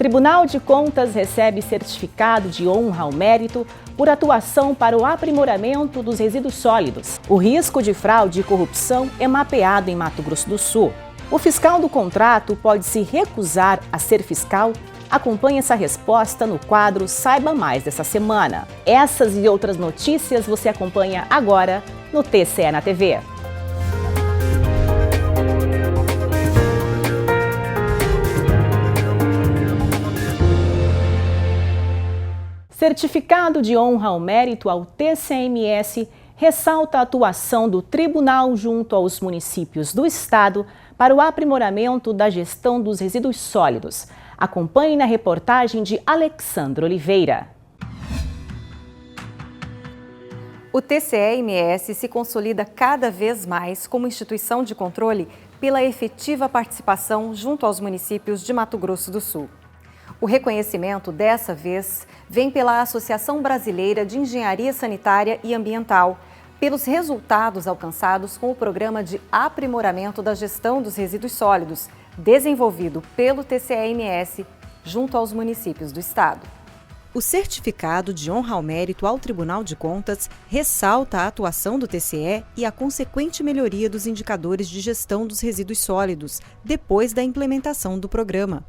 Tribunal de Contas recebe certificado de honra ao mérito por atuação para o aprimoramento dos resíduos sólidos. O risco de fraude e corrupção é mapeado em Mato Grosso do Sul. O fiscal do contrato pode se recusar a ser fiscal? Acompanhe essa resposta no quadro Saiba Mais dessa semana. Essas e outras notícias você acompanha agora no TCE na TV. Certificado de honra ao mérito ao TCMS ressalta a atuação do tribunal junto aos municípios do estado para o aprimoramento da gestão dos resíduos sólidos. Acompanhe na reportagem de Alexandre Oliveira. O TCE-MS se consolida cada vez mais como instituição de controle pela efetiva participação junto aos municípios de Mato Grosso do Sul. O reconhecimento, dessa vez, vem pela Associação Brasileira de Engenharia Sanitária e Ambiental, pelos resultados alcançados com o Programa de Aprimoramento da Gestão dos Resíduos Sólidos, desenvolvido pelo TCE-MS junto aos municípios do estado. O certificado de honra ao mérito ao Tribunal de Contas ressalta a atuação do TCE e a consequente melhoria dos indicadores de gestão dos resíduos sólidos, depois da implementação do programa.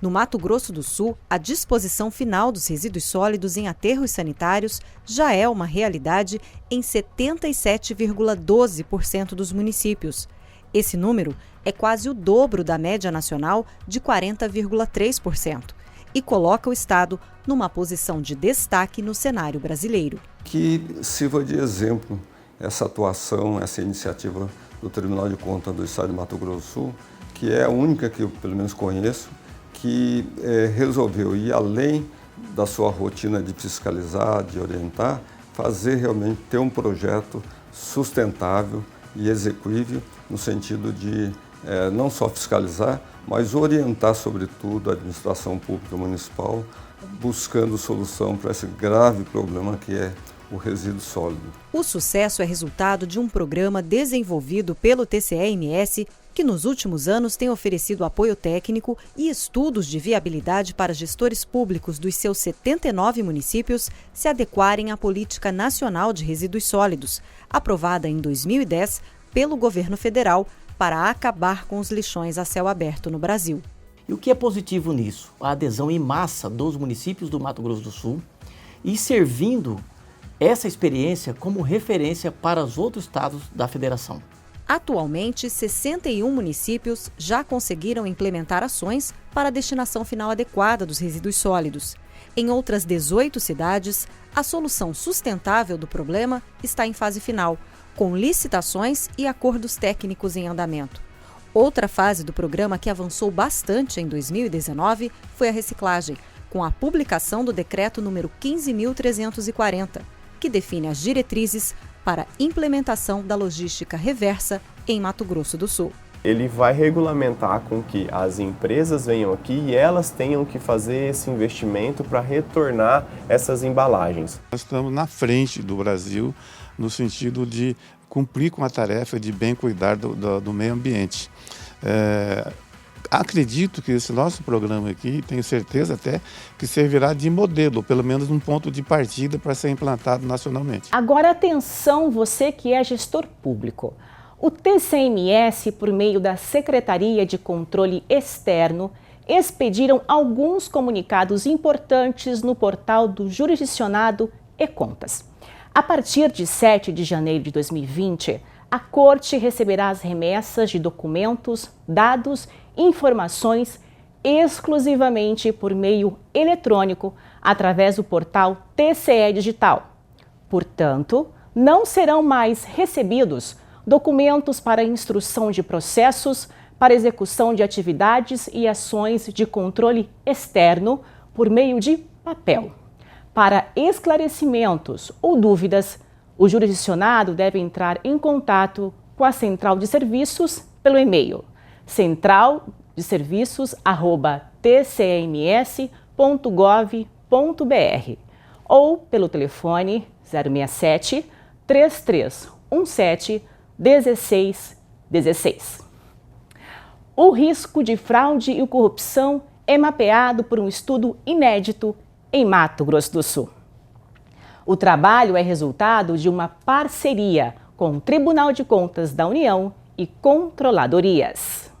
No Mato Grosso do Sul, a disposição final dos resíduos sólidos em aterros sanitários já é uma realidade em 77,12% dos municípios. Esse número é quase o dobro da média nacional de 40,3% e coloca o estado numa posição de destaque no cenário brasileiro. Que sirva de exemplo essa atuação, essa iniciativa do Tribunal de Contas do estado de Mato Grosso do Sul, que é a única que eu pelo menos conheço, que resolveu ir além da sua rotina de fiscalizar, de orientar, fazer realmente ter um projeto sustentável e execuível no sentido de não só fiscalizar, mas orientar, sobretudo, a administração pública municipal, buscando solução para esse grave problema que é o resíduo sólido. O sucesso é resultado de um programa desenvolvido pelo TCE-MS, que nos últimos anos tem oferecido apoio técnico e estudos de viabilidade para gestores públicos dos seus 79 municípios se adequarem à Política Nacional de Resíduos Sólidos, aprovada em 2010 pelo governo federal para acabar com os lixões a céu aberto no Brasil. E o que é positivo nisso? A adesão em massa dos municípios do Mato Grosso do Sul e servindo essa experiência como referência para os outros estados da federação. Atualmente, 61 municípios já conseguiram implementar ações para a destinação final adequada dos resíduos sólidos. Em outras 18 cidades, a solução sustentável do problema está em fase final, com licitações e acordos técnicos em andamento. Outra fase do programa que avançou bastante em 2019 foi a reciclagem, com a publicação do decreto número 15.340, que define as diretrizes para a implementação da logística reversa em Mato Grosso do Sul. Ele vai regulamentar com que as empresas venham aqui e elas tenham que fazer esse investimento para retornar essas embalagens. Nós estamos na frente do Brasil no sentido de cumprir com a tarefa de bem cuidar do meio ambiente. Acredito que esse nosso programa aqui, tenho certeza até, que servirá de modelo, pelo menos um ponto de partida para ser implantado nacionalmente. Agora atenção, você que é gestor público. O TCMS, por meio da Secretaria de Controle Externo, expediram alguns comunicados importantes no portal do Jurisdicionado e-Contas. A partir de 7 de janeiro de 2020, a Corte receberá as remessas de documentos, dados e informações exclusivamente por meio eletrônico, através do portal TCE Digital. Portanto, não serão mais recebidos documentos para instrução de processos, para execução de atividades e ações de controle externo por meio de papel. Para esclarecimentos ou dúvidas, o jurisdicionado deve entrar em contato com a Central de Serviços pelo e-mail centraldeserviços@tcms.gov.br ou pelo telefone 067 3317 1616. O risco de fraude e corrupção é mapeado por um estudo inédito em Mato Grosso do Sul. O trabalho é resultado de uma parceria com o Tribunal de Contas da União e controladorias.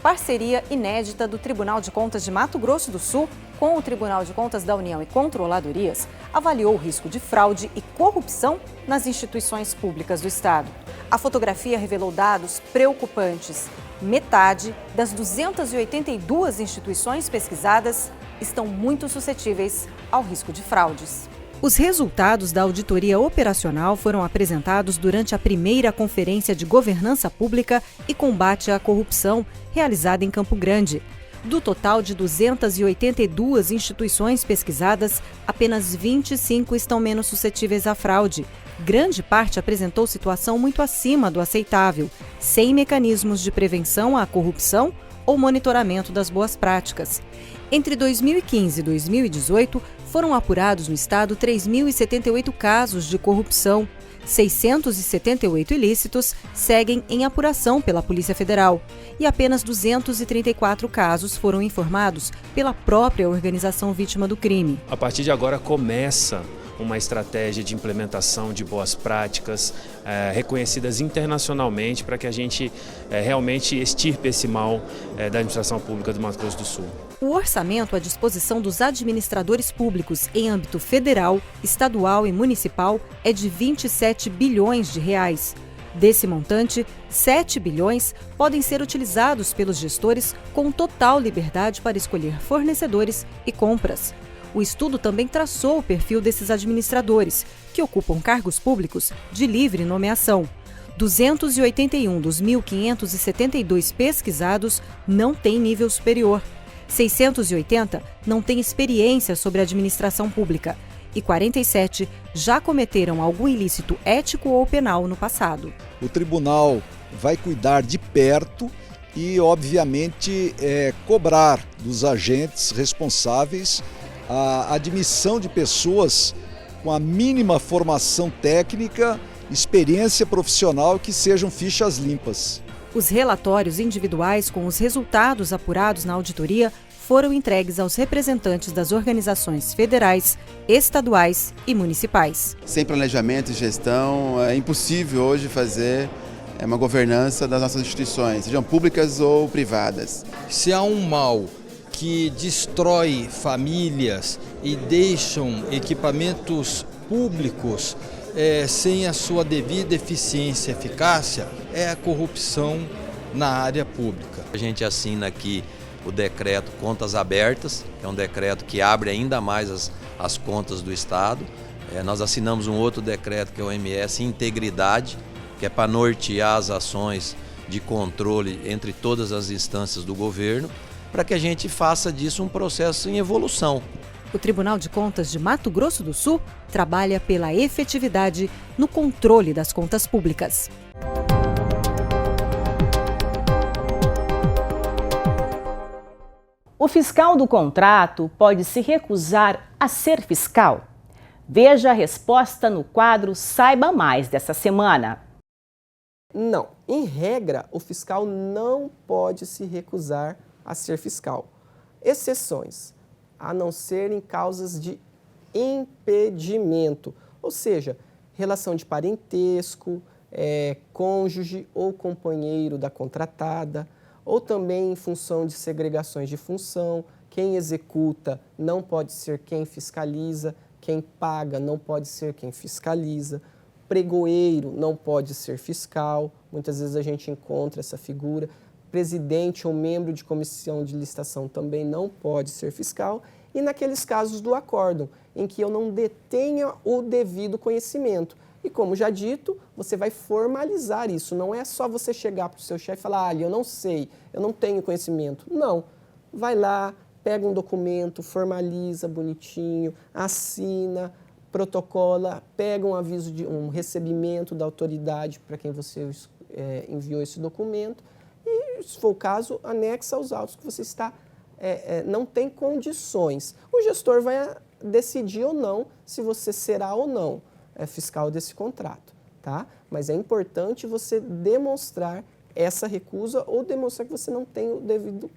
Parceria inédita do Tribunal de Contas de Mato Grosso do Sul com o Tribunal de Contas da União e controladorias avaliou o risco de fraude e corrupção nas instituições públicas do Estado. A fotografia revelou dados preocupantes. Metade das 282 instituições pesquisadas estão muito suscetíveis ao risco de fraudes. Os resultados da auditoria operacional foram apresentados durante a primeira Conferência de Governança Pública e Combate à Corrupção, realizada em Campo Grande. Do total de 282 instituições pesquisadas, apenas 25 estão menos suscetíveis à fraude. Grande parte apresentou situação muito acima do aceitável, sem mecanismos de prevenção à corrupção ou monitoramento das boas práticas. Entre 2015 e 2018, foram apurados no Estado 3.078 casos de corrupção. 678 ilícitos seguem em apuração pela Polícia Federal e apenas 234 casos foram informados pela própria organização vítima do crime. A partir de agora começa uma estratégia de implementação de boas práticas reconhecidas internacionalmente para que a gente realmente extirpe esse mal da administração pública do Mato Grosso do Sul. O orçamento à disposição dos administradores públicos em âmbito federal, estadual e municipal é de 27 bilhões de reais. Desse montante, 7 bilhões podem ser utilizados pelos gestores com total liberdade para escolher fornecedores e compras. O estudo também traçou o perfil desses administradores, que ocupam cargos públicos de livre nomeação. 281 dos 1.572 pesquisados não têm nível superior. 680 não têm experiência sobre administração pública e 47 já cometeram algum ilícito ético ou penal no passado. O tribunal vai cuidar de perto e, obviamente, cobrar dos agentes responsáveis a admissão de pessoas com a mínima formação técnica, experiência profissional, que sejam fichas limpas. Os relatórios individuais com os resultados apurados na auditoria foram entregues aos representantes das organizações federais, estaduais e municipais. Sem planejamento e gestão, é impossível hoje fazer uma governança das nossas instituições, sejam públicas ou privadas. Se há um mal que destrói famílias e deixam equipamentos públicos sem a sua devida eficiência e eficácia, é a corrupção na área pública. A gente assina aqui o decreto Contas Abertas, que é um decreto que abre ainda mais as contas do Estado. Nós assinamos um outro decreto, que é o MS Integridade, que é para nortear as ações de controle entre todas as instâncias do governo, para que a gente faça disso um processo em evolução. O Tribunal de Contas de Mato Grosso do Sul trabalha pela efetividade no controle das contas públicas. O fiscal do contrato pode se recusar a ser fiscal? Veja a resposta no quadro Saiba Mais dessa semana. Não. Em regra, o fiscal não pode se recusar a ser fiscal. Exceções, a não ser em causas de impedimento, ou seja, relação de parentesco, cônjuge ou companheiro da contratada, ou também em função de segregações de função. Quem executa não pode ser quem fiscaliza, quem paga não pode ser quem fiscaliza, pregoeiro não pode ser fiscal, muitas vezes a gente encontra essa figura, presidente ou membro de comissão de licitação também não pode ser fiscal, e naqueles casos do acórdão, em que eu não detenha o devido conhecimento. E como já dito, você vai formalizar isso, não é só você chegar para o seu chefe e falar, eu não sei, eu não tenho conhecimento. Não, vai lá, pega um documento, formaliza bonitinho, assina, protocola, pega um aviso de um recebimento da autoridade para quem você enviou esse documento e, se for o caso, anexa aos autos que você está, não tem condições. O gestor vai decidir ou não se você será ou não fiscal desse contrato, tá? Mas é importante você demonstrar essa recusa ou demonstrar que você não tem o devido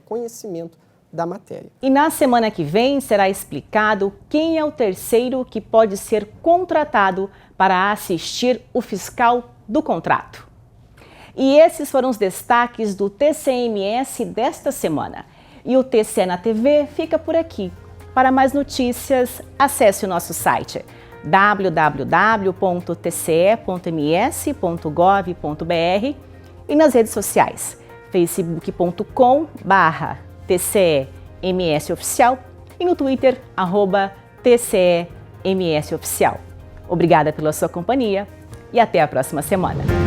conhecimento da matéria. E na semana que vem será explicado quem é o terceiro que pode ser contratado para assistir o fiscal do contrato. E esses foram os destaques do TCMS desta semana. E o TCE na TV fica por aqui. Para mais notícias, acesse o nosso site www.tce.ms.gov.br e nas redes sociais facebook.com/TCEMSOficial e no Twitter @TCEMSOficial. Obrigada pela sua companhia e até a próxima semana.